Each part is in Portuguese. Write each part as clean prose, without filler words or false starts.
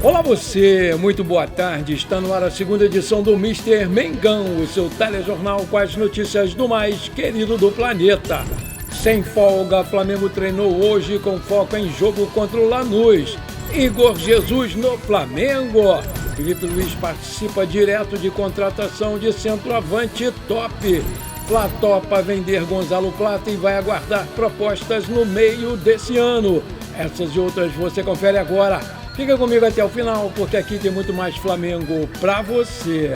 Olá você, muito boa tarde. Está no ar a segunda edição do Mister Mengão, o seu telejornal com as notícias do mais querido do planeta. Sem folga, Flamengo treinou hoje com foco em jogo contra o Lanús. Igor Jesus no Flamengo. Felipe Luiz participa direto de contratação de centroavante top. Fla topa vender Gonzalo Plata e vai aguardar propostas no meio desse ano. Essas e outras você confere agora. Fica comigo até o final, porque aqui tem muito mais Flamengo pra você.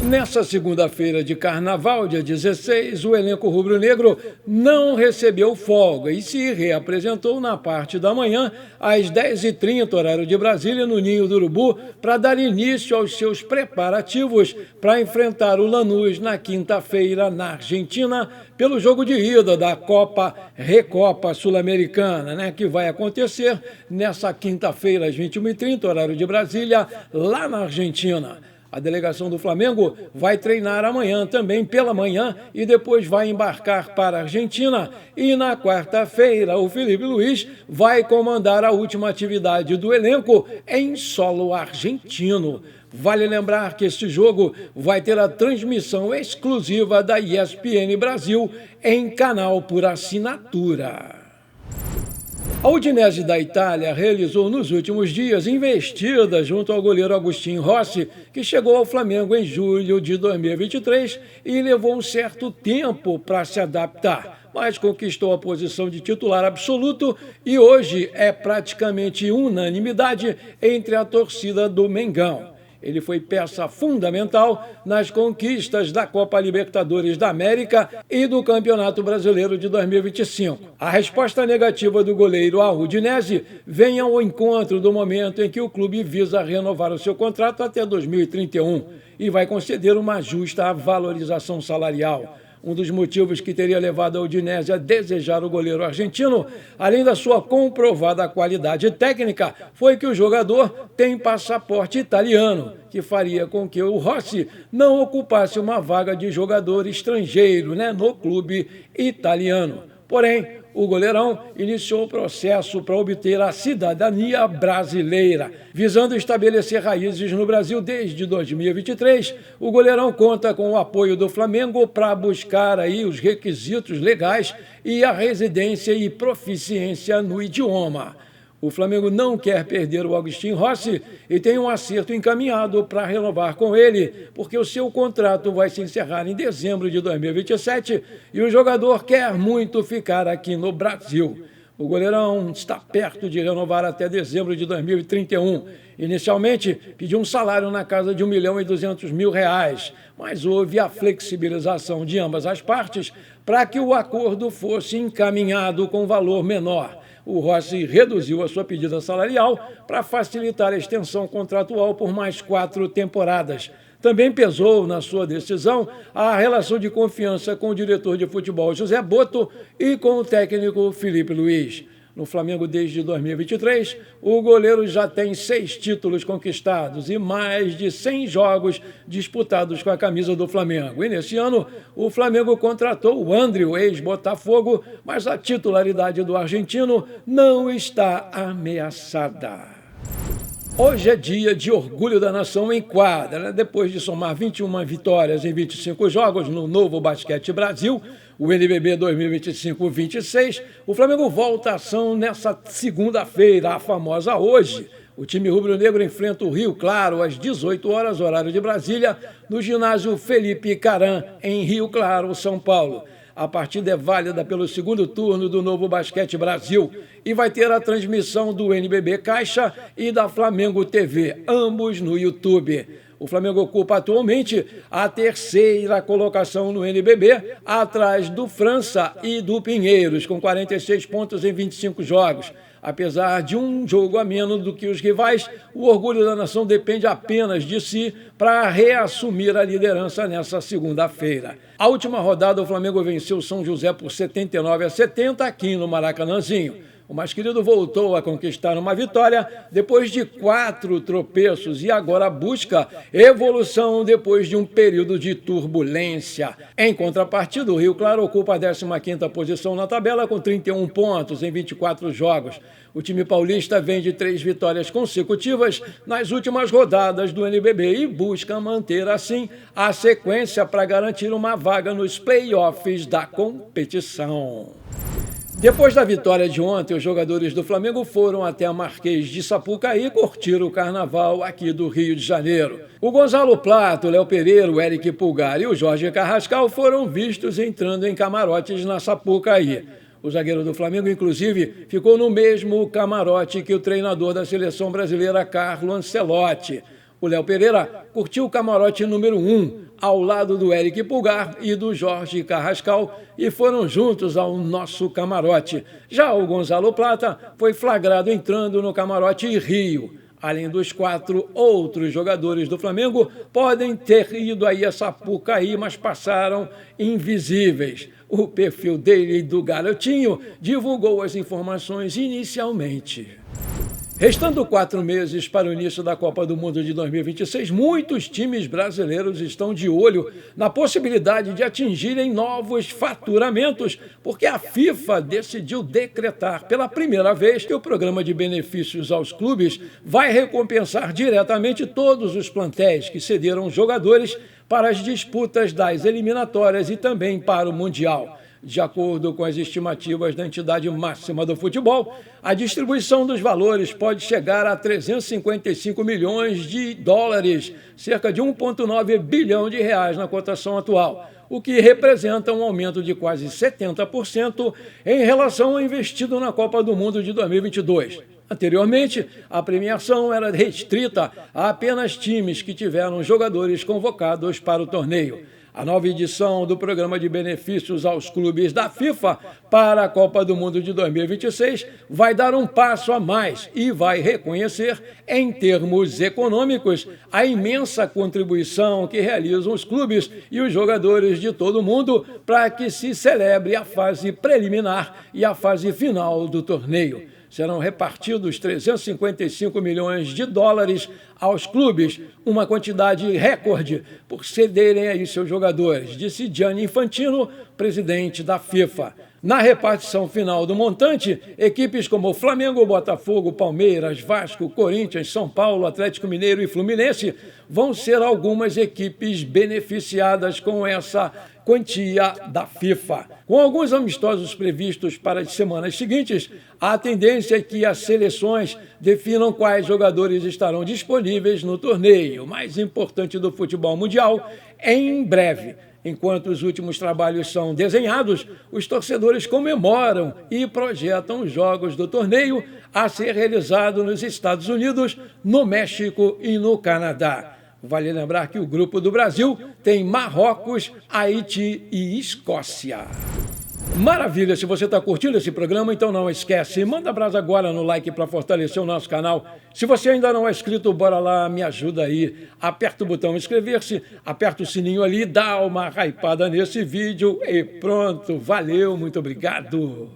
Nessa segunda-feira de carnaval, dia 16, o elenco rubro-negro não recebeu folga e se reapresentou na parte da manhã, às 10h30, horário de Brasília, no Ninho do Urubu, para dar início aos seus preparativos para enfrentar o Lanús na quinta-feira na Argentina, pelo jogo de ida da Copa Recopa Sul-Americana, que vai acontecer nessa quinta-feira, às 21h30, horário de Brasília, lá na Argentina. A delegação do Flamengo vai treinar amanhã também pela manhã e depois vai embarcar para a Argentina. E na quarta-feira, o Felipe Luiz vai comandar a última atividade do elenco em solo argentino. Vale lembrar que este jogo vai ter a transmissão exclusiva da ESPN Brasil em canal por assinatura. A Udinese da Itália realizou nos últimos dias investidas junto ao goleiro Agustín Rossi, que chegou ao Flamengo em julho de 2023 e levou um certo tempo para se adaptar, mas conquistou a posição de titular absoluto e hoje é praticamente unanimidade entre a torcida do Mengão. Ele foi peça fundamental nas conquistas da Copa Libertadores da América e do Campeonato Brasileiro de 2025. A resposta negativa do goleiro à Udinese vem ao encontro do momento em que o clube visa renovar o seu contrato até 2031 e vai conceder uma justa valorização salarial. Um dos motivos que teria levado a Udinese a desejar o goleiro argentino, além da sua comprovada qualidade técnica, foi que o jogador tem passaporte italiano, que faria com que o Rossi não ocupasse uma vaga de jogador estrangeiro, no clube italiano. Porém, o goleirão iniciou o processo para obter a cidadania brasileira. Visando estabelecer raízes no Brasil desde 2023, o goleirão conta com o apoio do Flamengo para buscar os requisitos legais e a residência e proficiência no idioma. O Flamengo não quer perder o Agustín Rossi e tem um acerto encaminhado para renovar com ele, porque o seu contrato vai se encerrar em dezembro de 2027 e o jogador quer muito ficar aqui no Brasil. O goleirão está perto de renovar até dezembro de 2031. Inicialmente, pediu um salário na casa de R$1.200.000, mas houve a flexibilização de ambas as partes para que o acordo fosse encaminhado com valor menor. O Rossi reduziu a sua pedida salarial para facilitar a extensão contratual por mais 4 temporadas. Também pesou na sua decisão a relação de confiança com o diretor de futebol José Botto e com o técnico Felipe Luiz. No Flamengo desde 2023, o goleiro já tem 6 títulos conquistados e mais de 100 jogos disputados com a camisa do Flamengo. E nesse ano, o Flamengo contratou o André, ex-Botafogo, mas a titularidade do argentino não está ameaçada. Hoje é dia de orgulho da nação em quadra. Depois de somar 21 vitórias em 25 jogos no Novo Basquete Brasil, o NBB 2025-26, o Flamengo volta à ação nessa segunda-feira, a famosa hoje. O time rubro-negro enfrenta o Rio Claro às 18 horas, horário de Brasília, no ginásio Felipe Caram, em Rio Claro, São Paulo. A partida é válida pelo segundo turno do Novo Basquete Brasil e vai ter a transmissão do NBB Caixa e da Flamengo TV, ambos no YouTube. O Flamengo ocupa atualmente a 3ª colocação no NBB, atrás do França e do Pinheiros, com 46 pontos em 25 jogos. Apesar de um jogo a menos do que os rivais, o orgulho da nação depende apenas de si para reassumir a liderança nessa segunda-feira. A última rodada, o Flamengo venceu o São José por 79-70 aqui no Maracanãzinho. O mais querido voltou a conquistar uma vitória depois de 4 tropeços e agora busca evolução depois de um período de turbulência. Em contrapartida, o Rio Claro ocupa a 15ª posição na tabela com 31 pontos em 24 jogos. O time paulista vem de 3 vitórias consecutivas nas últimas rodadas do NBB e busca manter assim a sequência para garantir uma vaga nos playoffs da competição. Depois da vitória de ontem, os jogadores do Flamengo foram até a Marquês de Sapucaí curtir o carnaval aqui do Rio de Janeiro. O Gonzalo Plato, o Léo Pereira, o Eric Pulgar e o Jorge Carrascal foram vistos entrando em camarotes na Sapucaí. O zagueiro do Flamengo, inclusive, ficou no mesmo camarote que o treinador da seleção brasileira, Carlo Ancelotti. O Léo Pereira curtiu o camarote número 1, ao lado do Eric Pulgar e do Jorge Carrascal, e foram juntos ao nosso camarote. Já o Gonzalo Plata foi flagrado entrando no camarote Rio. Além dos 4 outros jogadores do Flamengo, podem ter ido aí a Sapucaí, mas passaram invisíveis. O perfil dele e do garotinho divulgou as informações inicialmente. Restando 4 meses para o início da Copa do Mundo de 2026, muitos times brasileiros estão de olho na possibilidade de atingirem novos faturamentos, porque a FIFA decidiu decretar pela primeira vez que o programa de benefícios aos clubes vai recompensar diretamente todos os plantéis que cederam jogadores para as disputas das eliminatórias e também para o Mundial. De acordo com as estimativas da entidade máxima do futebol, a distribuição dos valores pode chegar a 355 milhões de dólares, cerca de 1,9 bilhão de reais na cotação atual, o que representa um aumento de quase 70% em relação ao investido na Copa do Mundo de 2022. Anteriormente, a premiação era restrita a apenas times que tiveram jogadores convocados para o torneio. A nova edição do programa de benefícios aos clubes da FIFA para a Copa do Mundo de 2026 vai dar um passo a mais e vai reconhecer, em termos econômicos, a imensa contribuição que realizam os clubes e os jogadores de todo o mundo para que se celebre a fase preliminar e a fase final do torneio. Serão repartidos 355 milhões de dólares aos clubes, uma quantidade recorde por cederem aí seus jogadores, disse Gianni Infantino, presidente da FIFA. Na repartição final do montante, equipes como Flamengo, Botafogo, Palmeiras, Vasco, Corinthians, São Paulo, Atlético Mineiro e Fluminense vão ser algumas equipes beneficiadas com essa quantia da FIFA. Com alguns amistosos previstos para as semanas seguintes, a tendência é que as seleções definam quais jogadores estarão disponíveis no torneio mais importante do futebol mundial em breve. Enquanto os últimos trabalhos são desenhados, os torcedores comemoram e projetam os jogos do torneio a ser realizado nos Estados Unidos, no México e no Canadá. Vale lembrar que o grupo do Brasil tem Marrocos, Haiti e Escócia. Maravilha! Se você está curtindo esse programa, então não esquece, manda brasa agora no like para fortalecer o nosso canal. Se você ainda não é inscrito, bora lá, me ajuda aí. Aperta o botão inscrever-se, aperta o sininho ali, dá uma hypada nesse vídeo e pronto, valeu, muito obrigado!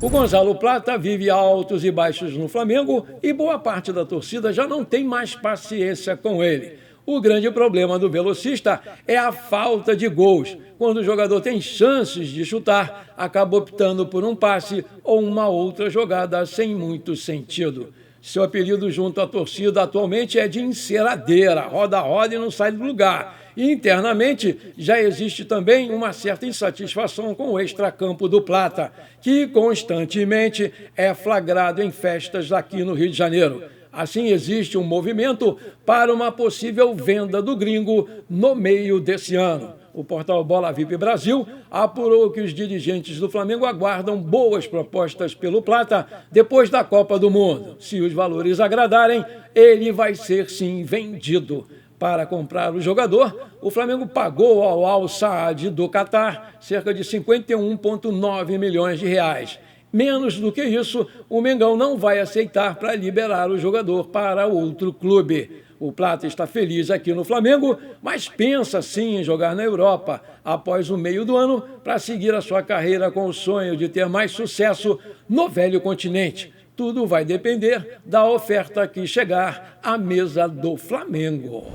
O Gonzalo Plata vive altos e baixos no Flamengo e boa parte da torcida já não tem mais paciência com ele. O grande problema do velocista é a falta de gols. Quando o jogador tem chances de chutar, acaba optando por um passe ou uma outra jogada sem muito sentido. Seu apelido junto à torcida atualmente é de enceradeira, roda e não sai do lugar. E internamente já existe também uma certa insatisfação com o extracampo do Plata, que constantemente é flagrado em festas aqui no Rio de Janeiro. Assim, existe um movimento para uma possível venda do gringo no meio desse ano. O portal Bola VIP Brasil apurou que os dirigentes do Flamengo aguardam boas propostas pelo Plata depois da Copa do Mundo. Se os valores agradarem, ele vai ser sim vendido. Para comprar o jogador, o Flamengo pagou ao Al Saad do Catar cerca de 51,9 milhões de reais. Menos do que isso, o Mengão não vai aceitar para liberar o jogador para outro clube. O Plata está feliz aqui no Flamengo, mas pensa sim em jogar na Europa após o meio do ano para seguir a sua carreira com o sonho de ter mais sucesso no velho continente. Tudo vai depender da oferta que chegar à mesa do Flamengo.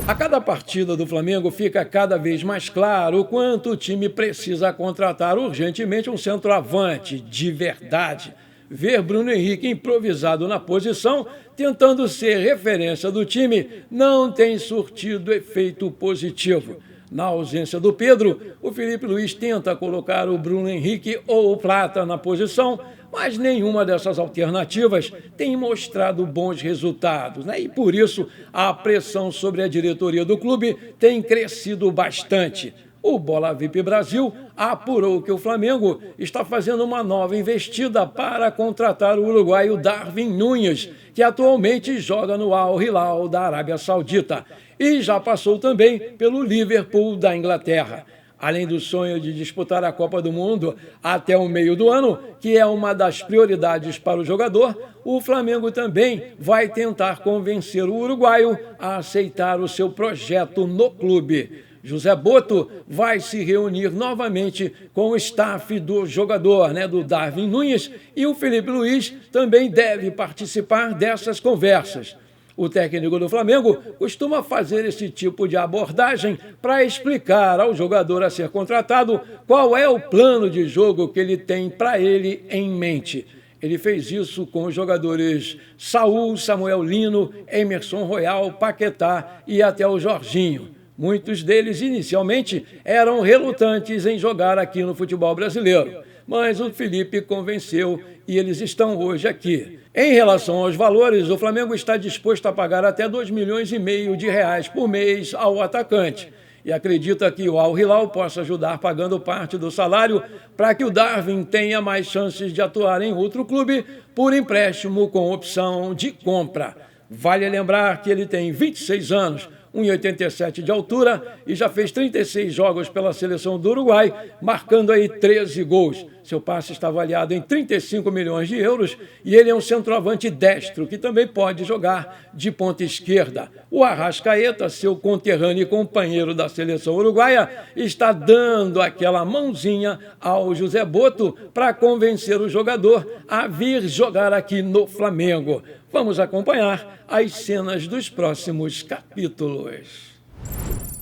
A cada partida do Flamengo fica cada vez mais claro o quanto o time precisa contratar urgentemente um centroavante de verdade. Ver Bruno Henrique improvisado na posição, tentando ser referência do time, não tem surtido efeito positivo. Na ausência do Pedro, o Felipe Luiz tenta colocar o Bruno Henrique ou o Plata na posição, mas nenhuma dessas alternativas tem mostrado bons resultados, né? E por isso a pressão sobre a diretoria do clube tem crescido bastante. O Bola VIP Brasil apurou que o Flamengo está fazendo uma nova investida para contratar o uruguaio Darwin Núñez, que atualmente joga no Al Hilal da Arábia Saudita, e já passou também pelo Liverpool da Inglaterra. Além do sonho de disputar a Copa do Mundo até o meio do ano, que é uma das prioridades para o jogador, o Flamengo também vai tentar convencer o uruguaio a aceitar o seu projeto no clube. José Boto vai se reunir novamente com o staff do jogador, do Darwin Núñez, e o Felipe Luiz também deve participar dessas conversas. O técnico do Flamengo costuma fazer esse tipo de abordagem para explicar ao jogador a ser contratado qual é o plano de jogo que ele tem para ele em mente. Ele fez isso com os jogadores Saúl, Samuel Lino, Emerson Royal, Paquetá e até o Jorginho. Muitos deles, inicialmente, eram relutantes em jogar aqui no futebol brasileiro, mas o Felipe convenceu e eles estão hoje aqui. Em relação aos valores, o Flamengo está disposto a pagar até R$2,5 milhões por mês ao atacante e acredita que o Al Hilal possa ajudar pagando parte do salário para que o Darwin tenha mais chances de atuar em outro clube por empréstimo com opção de compra. Vale lembrar que ele tem 26 anos, 1,87 de altura e já fez 36 jogos pela seleção do Uruguai, marcando aí 13 gols. Seu passe está avaliado em 35 milhões de euros e ele é um centroavante destro que também pode jogar de ponta esquerda. O Arrascaeta, seu conterrâneo e companheiro da seleção uruguaia, está dando aquela mãozinha ao José Boto para convencer o jogador a vir jogar aqui no Flamengo. Vamos acompanhar as cenas dos próximos capítulos.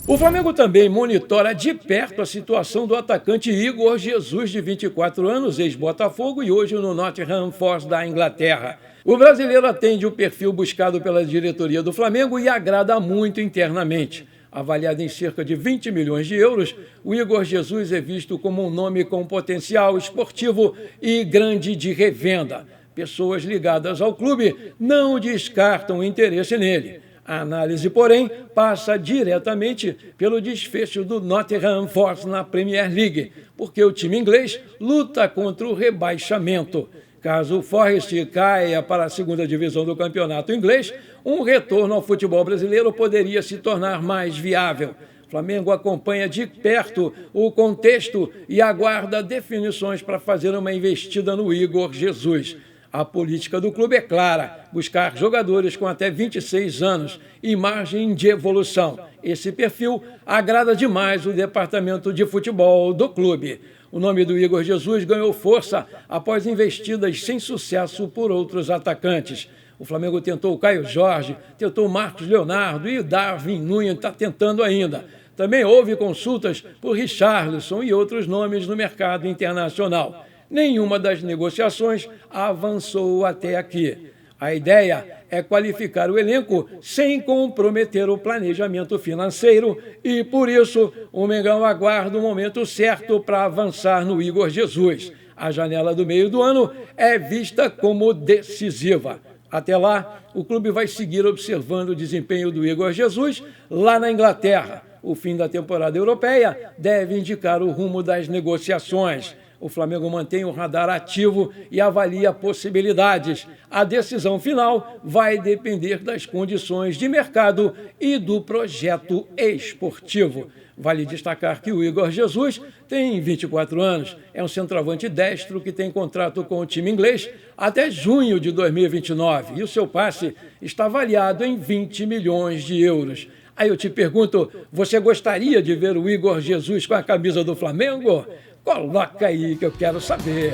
O Flamengo também monitora de perto a situação do atacante Igor Jesus, de 24 anos, ex-Botafogo e hoje no Nottingham Forest da Inglaterra. O brasileiro atende o perfil buscado pela diretoria do Flamengo e agrada muito internamente. Avaliado em cerca de 20 milhões de euros, o Igor Jesus é visto como um nome com potencial esportivo e grande de revenda. Pessoas ligadas ao clube não descartam o interesse nele. A análise, porém, passa diretamente pelo desfecho do Nottingham Forest na Premier League, porque o time inglês luta contra o rebaixamento. Caso o Forest caia para a segunda divisão do campeonato inglês, um retorno ao futebol brasileiro poderia se tornar mais viável. O Flamengo acompanha de perto o contexto e aguarda definições para fazer uma investida no Igor Jesus. A política do clube é clara, buscar jogadores com até 26 anos e margem de evolução. Esse perfil agrada demais o departamento de futebol do clube. O nome do Igor Jesus ganhou força após investidas sem sucesso por outros atacantes. O Flamengo tentou o Caio Jorge, tentou o Marcos Leonardo e o Darwin Núñez está tentando ainda. Também houve consultas por Richarlison e outros nomes no mercado internacional. Nenhuma das negociações avançou até aqui. A ideia é qualificar o elenco sem comprometer o planejamento financeiro e, por isso, o Mengão aguarda o momento certo para avançar no Igor Jesus. A janela do meio do ano é vista como decisiva. Até lá, o clube vai seguir observando o desempenho do Igor Jesus lá na Inglaterra. O fim da temporada europeia deve indicar o rumo das negociações. O Flamengo mantém o radar ativo e avalia possibilidades. A decisão final vai depender das condições de mercado e do projeto esportivo. Vale destacar que o Igor Jesus tem 24 anos, é um centroavante destro que tem contrato com o time inglês até junho de 2029 e o seu passe está avaliado em 20 milhões de euros. Aí eu te pergunto, você gostaria de ver o Igor Jesus com a camisa do Flamengo? Coloca aí que eu quero saber.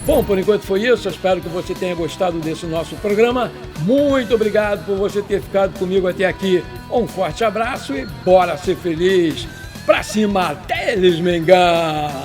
Bom, por enquanto foi isso. Eu espero que você tenha gostado desse nosso programa. Muito obrigado por você ter ficado comigo até aqui. Um forte abraço e bora ser feliz. Pra cima deles, Mengão!